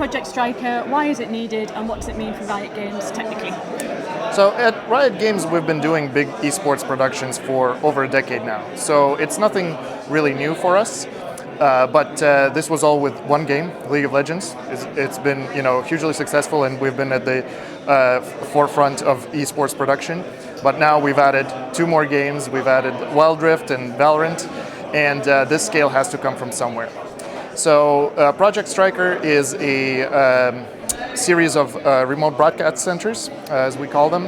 Project Stryker? Why is it needed, and what does it mean for Riot Games technically? So at Riot Games, we've been doing big esports productions for over a decade now. So it's nothing really new for us. But this was all with one game, League of Legends. It's been hugely successful, and we've been at the forefront of esports production. But now we've added 2 more games. We've added Wild Rift and Valorant, and this scale has to come from somewhere. So Project Stryker is a series of remote broadcast centers, as we call them.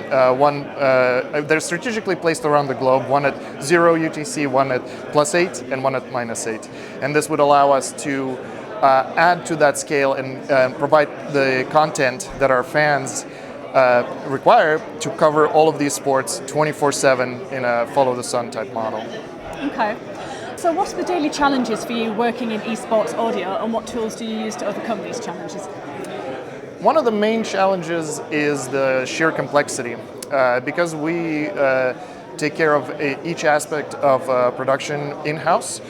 They're strategically placed around the globe, one at 0 UTC, one at +8, and one at -8. And this would allow us to add to that scale and provide the content that our fans require to cover all of these sports 24/7 in a follow-the-sun type model. Okay. So what are the daily challenges for you working in esports audio, and what tools do you use to overcome these challenges? One of the main challenges is the sheer complexity. Because we take care of each aspect of production in-house,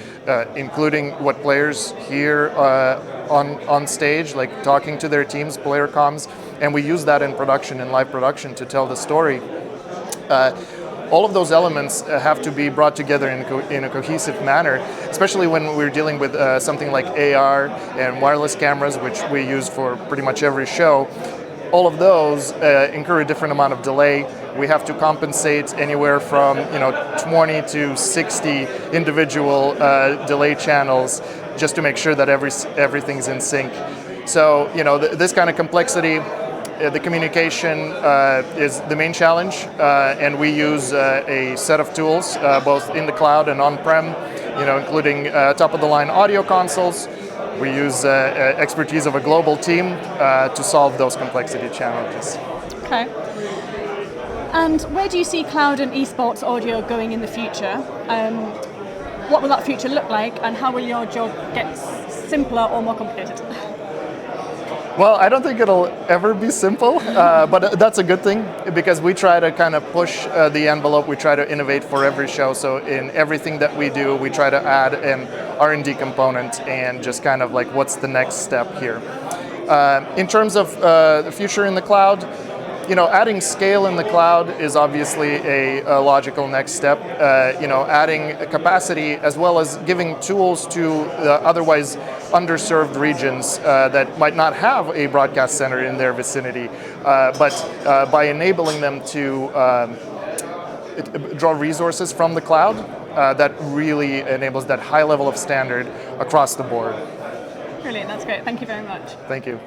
including what players hear on stage, like talking to their teams, player comms, and we use that in production, in live production, to tell the story. All of those elements have to be brought together in a cohesive manner, especially when we're dealing with something like AR and wireless cameras, which we use for pretty much every show. All of those incur a different amount of delay. We have to compensate anywhere from 20 to 60 individual delay channels just to make sure that everything's in sync. So this kind of complexity. The communication is the main challenge, and we use a set of tools, both in the cloud and on-prem, including top-of-the-line audio consoles. We use expertise of a global team to solve those complexity challenges. Okay. And where do you see cloud and esports audio going in the future? What will that future look like, and how will your job get simpler or more complicated? Well, I don't think it'll ever be simple, but that's a good thing, because we try to kind of push the envelope. We try to innovate for every show. So in everything that we do, we try to add an R&D component and just kind of like, what's the next step here? In terms of the future in the cloud, adding scale in the cloud is obviously a logical next step. Adding capacity, as well as giving tools to otherwise underserved regions that might not have a broadcast center in their vicinity, but by enabling them to draw resources from the cloud, that really enables that high level of standard across the board. Brilliant, that's great. Thank you very much. Thank you.